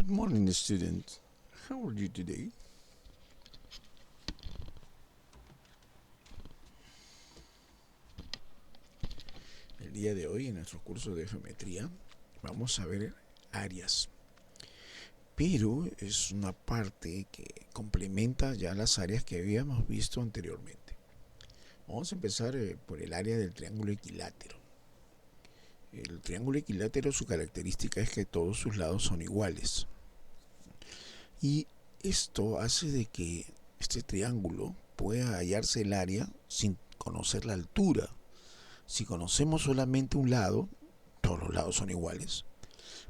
morning, students. How are you today? El día de hoy, en nuestro curso de geometría, vamos a ver áreas. Pero es una parte que complementa ya las áreas que habíamos visto anteriormente. Vamos a empezar por el área del triángulo equilátero. El triángulo equilátero, su característica es que todos sus lados son iguales. Y esto hace de que este triángulo pueda hallarse el área sin conocer la altura. Si conocemos solamente un lado, todos los lados son iguales,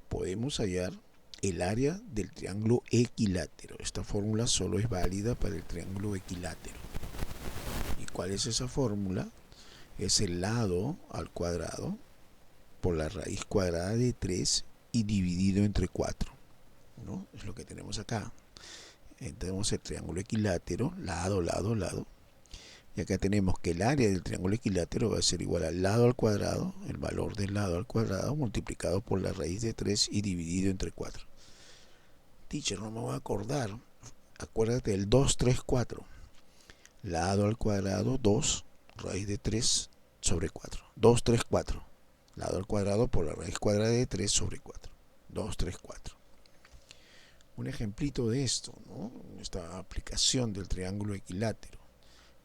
podemos hallar el área del triángulo equilátero. Esta fórmula solo es válida para el triángulo equilátero. ¿Y cuál es esa fórmula? Es el lado al cuadrado por la raíz cuadrada de 3 y dividido entre 4. ¿No? Es lo que tenemos acá. Tenemos el triángulo equilátero, lado, lado, lado. Y acá tenemos que el área del triángulo equilátero va a ser igual al lado al cuadrado, el valor del lado al cuadrado, multiplicado por la raíz de 3 y dividido entre 4. Teacher, no me voy a acordar. Acuérdate del 2, 3, 4. Lado al cuadrado, 2, raíz de 3 sobre 4. 2, 3, 4. Lado al cuadrado por la raíz cuadrada de 3 sobre 4. 2, 3, 4. Un ejemplito de esto, ¿no? Esta aplicación del triángulo equilátero.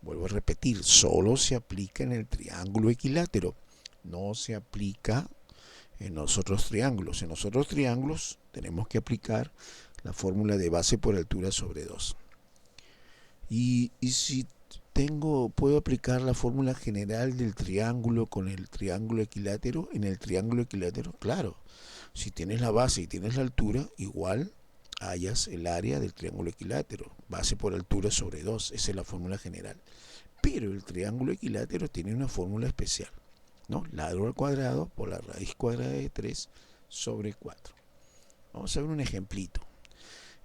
Vuelvo a repetir, solo se aplica en el triángulo equilátero, no se aplica en los otros triángulos. En los otros triángulos tenemos que aplicar la fórmula de base por altura sobre 2. Y si puedo aplicar la fórmula general del triángulo con el triángulo equilátero, en el triángulo equilátero, claro, si tienes la base y tienes la altura, igual hallas el área del triángulo equilátero, base por altura sobre 2, esa es la fórmula general. Pero el triángulo equilátero tiene una fórmula especial, ¿no? Lado al cuadrado por la raíz cuadrada de 3 sobre 4. Vamos a ver un ejemplito.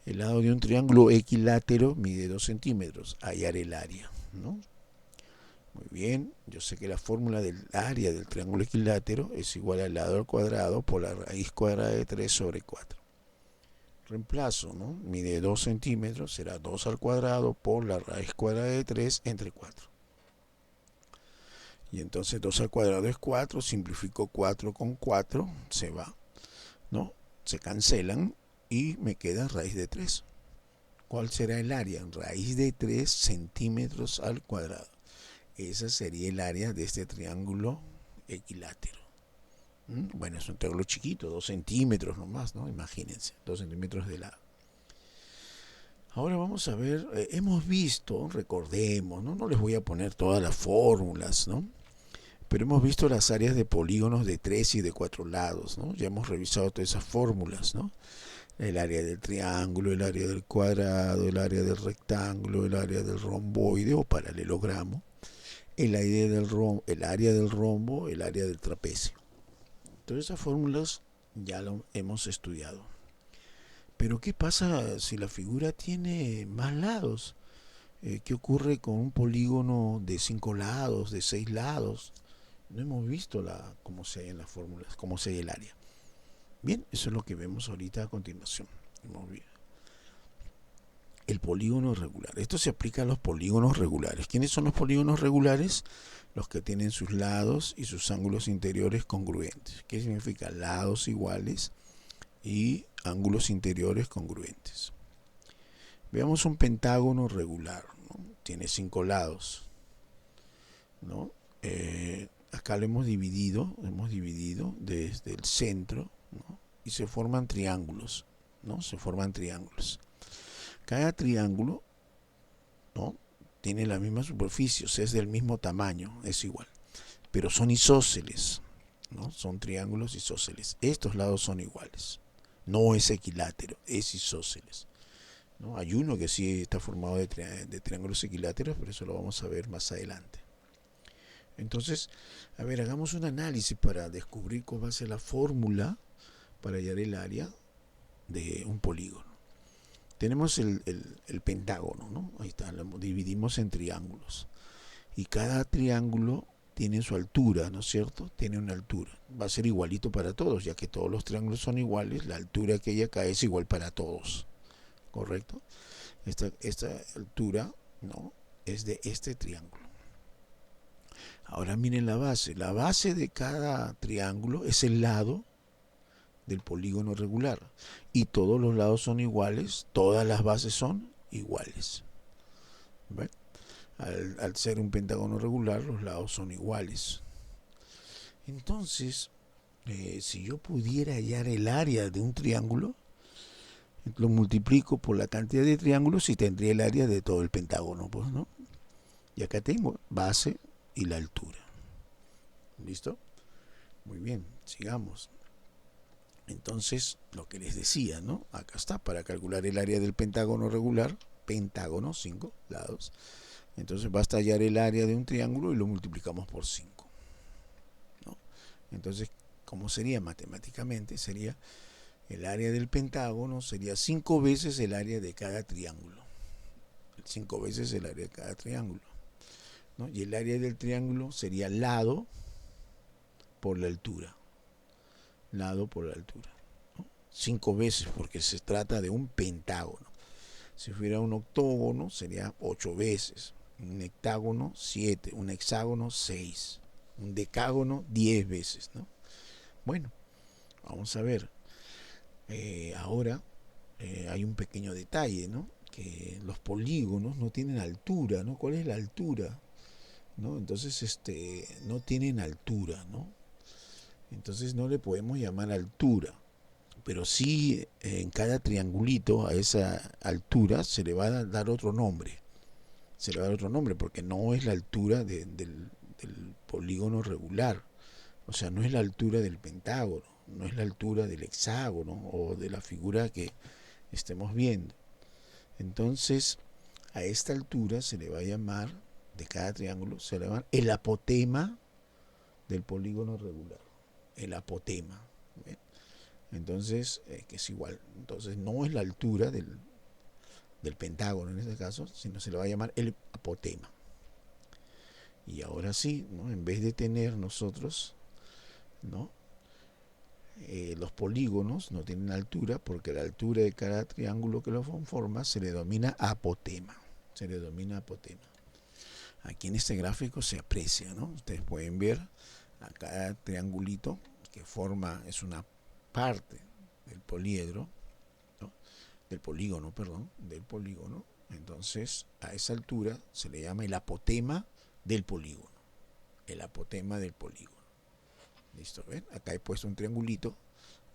El lado de un triángulo equilátero mide 2 centímetros, hallar el área, ¿no? Muy bien, yo sé que la fórmula del área del triángulo equilátero es igual al lado al cuadrado por la raíz cuadrada de 3 sobre 4. Reemplazo, ¿no? Mide 2 centímetros, será 2 al cuadrado por la raíz cuadrada de 3 entre 4. Y entonces 2 al cuadrado es 4, simplifico 4 con 4, se va, ¿no? Se cancelan y me queda raíz de 3. ¿Cuál será el área? Raíz de 3 centímetros al cuadrado. Esa sería el área de este triángulo equilátero. Bueno, es un triángulo chiquito, 2 centímetros nomás, ¿no? Imagínense, 2 centímetros de lado. Ahora vamos a ver, hemos visto, recordemos, ¿no? No les voy a poner todas las fórmulas, ¿no? Pero hemos visto las áreas de polígonos de 3 y de 4 lados, ¿no? Ya hemos revisado todas esas fórmulas, ¿no? El área del triángulo, el área del cuadrado, el área del rectángulo, el área del romboide o paralelogramo, el área del rombo, el área del trapecio. Todas esas fórmulas ya lo hemos estudiado. Pero ¿qué pasa si la figura tiene más lados? ¿Qué ocurre con un polígono de 5 lados, de 6 lados? No hemos visto cómo se hay en las fórmulas, cómo se hay el área. Bien, eso es lo que vemos ahorita a continuación. El polígono regular. Esto se aplica a los polígonos regulares. ¿Quiénes son los polígonos regulares? Los que tienen sus lados y sus ángulos interiores congruentes. ¿Qué significa? Lados iguales y ángulos interiores congruentes. Veamos un pentágono regular, ¿no? Tiene 5 lados, ¿no? Acá lo hemos dividido desde el centro, ¿no? Y se forman triángulos, ¿no? Se forman triángulos. Cada triángulo, ¿no? Tiene la misma superficie, o sea, es del mismo tamaño, es igual. Pero son isósceles, ¿no? Son triángulos isósceles. Estos lados son iguales. No es equilátero, es isósceles, ¿no? Hay uno que sí está formado de triángulos equiláteros, pero eso lo vamos a ver más adelante. Entonces, a ver, hagamos un análisis para descubrir cuál va a ser la fórmula para hallar el área de un polígono. Tenemos el pentágono, ¿no? Ahí está, lo dividimos en triángulos. Y cada triángulo tiene su altura, ¿no es cierto? Tiene una altura. Va a ser igualito para todos, ya que todos los triángulos son iguales, la altura que hay acá es igual para todos, ¿correcto? Esta altura, ¿no?, es de este triángulo. Ahora miren la base. La base de cada triángulo es el lado del polígono regular. Y todos los lados son iguales, todas las bases son iguales. ¿Ven? Al ser un pentágono regular, los lados son iguales. Entonces, si yo pudiera hallar el área de un triángulo, lo multiplico por la cantidad de triángulos y tendría el área de todo el pentágono, pues, ¿no? Y acá tengo base y la altura. ¿Listo? Muy bien, sigamos. Entonces, lo que les decía, ¿no? Acá está, para calcular el área del pentágono regular, pentágono, 5 lados. Entonces basta hallar el área de un triángulo y lo multiplicamos por 5, ¿no? Entonces, ¿cómo sería matemáticamente? Sería el área del pentágono, sería 5 veces el área de cada triángulo. 5 veces el área de cada triángulo, ¿no? Y el área del triángulo sería lado por la altura. Lado por la altura, ¿no? 5 veces, porque se trata de un pentágono. Si fuera un octógono, sería 8 veces. Un hectágono, 7. Un hexágono, 6. Un decágono, 10 veces, ¿no? Bueno, vamos a ver. Ahora hay un pequeño detalle, ¿no? Que los polígonos no tienen altura, ¿no? ¿Cuál es la altura? ¿No? Entonces, no tienen altura, ¿no? Entonces no le podemos llamar altura, pero sí en cada triangulito a esa altura se le va a dar otro nombre. Se le va a dar otro nombre porque no es la altura del polígono regular. O sea, no es la altura del pentágono, no es la altura del hexágono o de la figura que estemos viendo. Entonces, a esta altura se le va a llamar, de cada triángulo, se le va a llamar el apotema del polígono regular. El apotema. ¿Bien? Entonces, que es igual. Entonces, no es la altura del pentágono en este caso, sino se le va a llamar el apotema. Y ahora sí, ¿no?, en vez de tener nosotros, ¿no?, los polígonos no tienen altura, porque la altura de cada triángulo que lo conforma se le denomina apotema. Se le denomina apotema. Aquí en este gráfico se aprecia, ¿no? Ustedes pueden ver a cada triangulito que forma, es una parte del poliedro, ¿no?, del polígono, perdón, del polígono. Entonces, a esa altura se le llama el apotema del polígono. El apotema del polígono. ¿Listo? ¿Ven? Acá he puesto un triangulito,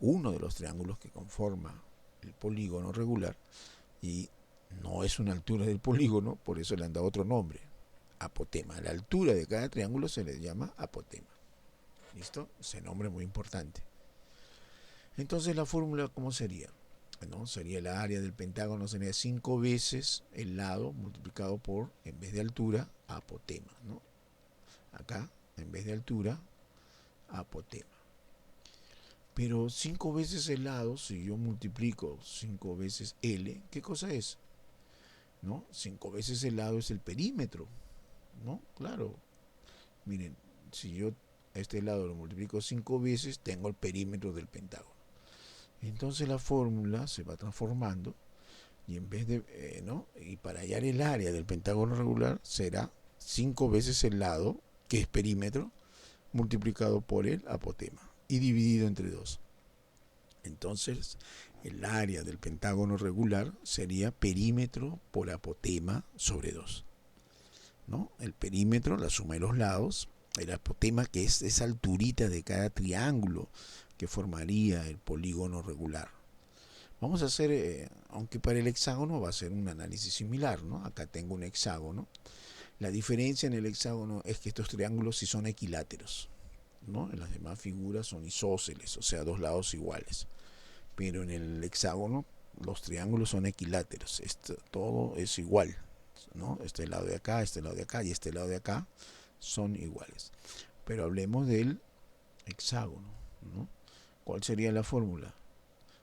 uno de los triángulos que conforma el polígono regular, y no es una altura del polígono, por eso le han dado otro nombre, apotema. La altura de cada triángulo se le llama apotema. ¿Listo? Ese nombre es muy importante. Entonces, la fórmula, ¿cómo sería? ¿No? Sería el área del pentágono, sería 5 veces el lado multiplicado por, en vez de altura, apotema, ¿no? Acá, en vez de altura, apotema. Pero 5 veces el lado, si yo multiplico 5 veces L, ¿qué cosa es? ¿No? 5 veces el lado es el perímetro, ¿no? Claro. Miren, si yo a este lado lo multiplico 5 veces, tengo el perímetro del pentágono. Entonces la fórmula se va transformando y en vez de, ¿no?, y para hallar el área del pentágono regular será 5 veces el lado, que es perímetro, multiplicado por el apotema y dividido entre 2. Entonces, el área del pentágono regular sería perímetro por apotema sobre 2. ¿No? El perímetro, la suma de los lados, el apotema, que es esa alturita de cada triángulo que formaría el polígono regular. Vamos a hacer, aunque para el hexágono va a ser un análisis similar, ¿no? Acá tengo un hexágono. La diferencia en el hexágono es que estos triángulos sí son equiláteros, ¿no? En las demás figuras son isósceles, o sea, dos lados iguales. Pero en el hexágono los triángulos son equiláteros, todo es igual, ¿no? Este lado de acá, este lado de acá y este lado de acá son iguales. Pero hablemos del hexágono, ¿no? ¿Cuál sería la fórmula?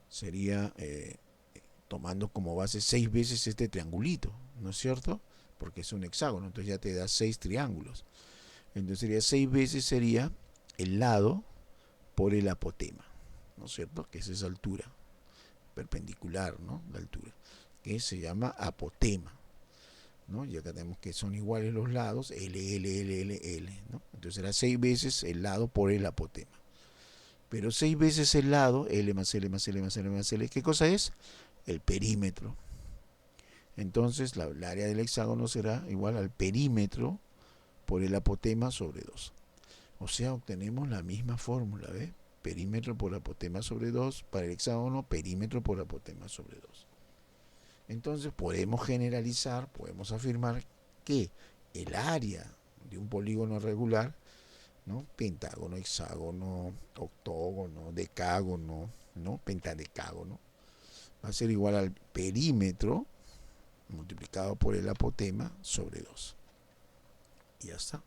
Sería tomando como base 6 veces este triangulito, ¿no es cierto? Porque es un hexágono, entonces ya te da 6 triángulos. Entonces sería 6 veces sería el lado por el apotema, ¿no es cierto? Que es esa altura perpendicular, ¿no? La altura, que se llama apotema, ¿no? Y acá tenemos que son iguales los lados, L, L, L, L, L, ¿no? Entonces será 6 veces el lado por el apotema. Pero 6 veces el lado, L más L más L más L más L, ¿qué cosa es? El perímetro. Entonces el área del hexágono será igual al perímetro por el apotema sobre 2. O sea, obtenemos la misma fórmula, ¿ves? Perímetro por apotema sobre 2 para el hexágono, perímetro por apotema sobre 2. Entonces podemos generalizar, podemos afirmar que el área de un polígono regular, ¿no? Pentágono, hexágono, octógono, decágono, ¿no? Pentadecágono, va a ser igual al perímetro multiplicado por el apotema sobre 2. Y ya está.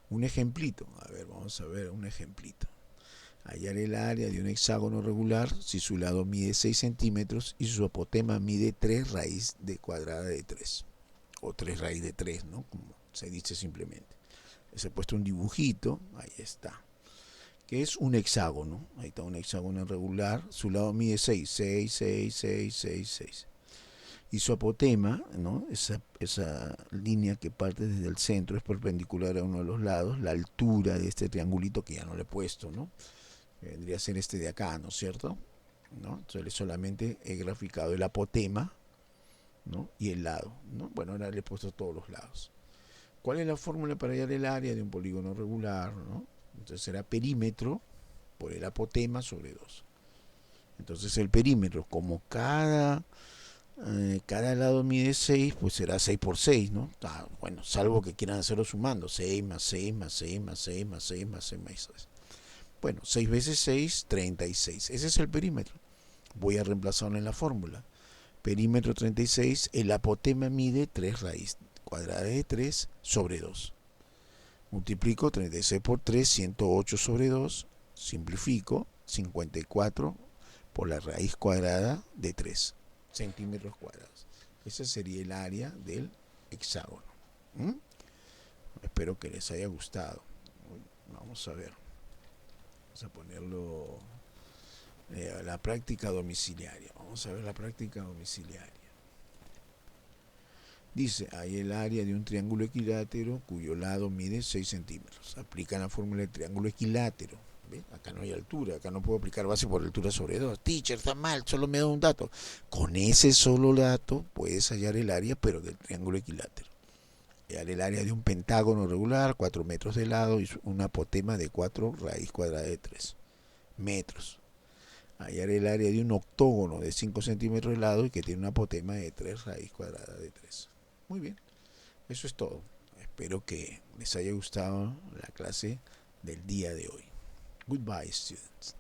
Un ejemplito. A ver, vamos a ver un ejemplito. Hallar el área de un hexágono regular si su lado mide 6 centímetros y su apotema mide 3 raíz de cuadrada de 3. O 3 raíz de 3, ¿no? Como se dice simplemente. Les he puesto un dibujito. Ahí está. Que es un hexágono. Ahí está un hexágono regular. Su lado mide 6. 6, 6, 6, 6, 6. Y su apotema, ¿no? Esa línea que parte desde el centro es perpendicular a uno de los lados, la altura de este triangulito que ya no le he puesto, ¿no? Vendría a ser este de acá, ¿no es cierto? ¿No? Entonces solamente he graficado el apotema, ¿no? Y el lado, ¿no? Bueno, ahora le he puesto todos los lados. ¿Cuál es la fórmula para hallar el área de un polígono regular, ¿no? Entonces será perímetro por el apotema sobre 2. Entonces el perímetro, como cada lado mide 6, pues será 6 por 6, ¿no? Bueno, salvo que quieran hacerlo sumando. 6 más 6 más 6 más 6 más 6 más 6 más 6. Bueno, 6 veces 6, 36. Ese es el perímetro. Voy a reemplazarlo en la fórmula. Perímetro 36, el apotema mide 3 raíz cuadrada de 3 sobre 2. Multiplico 36 por 3, 108 sobre 2. Simplifico 54 por la raíz cuadrada de 3 centímetros cuadrados. Ese sería el área del hexágono. ¿Mm? Espero que les haya gustado. Vamos a ver. Vamos a ponerlo la práctica domiciliaria. Vamos a ver la práctica domiciliaria. Dice, hay el área de un triángulo equilátero cuyo lado mide 6 centímetros. Aplica la fórmula del triángulo equilátero. ¿Ve? Acá no hay altura, acá no puedo aplicar base por altura sobre 2. Teacher, está mal, solo me da un dato. Con ese solo dato puedes hallar el área, pero del triángulo equilátero. Hallar el área de un pentágono regular, 4 metros de lado y un apotema de 4 raíz cuadrada de 3 metros. Hallar el área de un octógono de 5 centímetros de lado y que tiene un apotema de 3 raíz cuadrada de 3. Muy bien, eso es todo. Espero que les haya gustado la clase del día de hoy. Goodbye, students.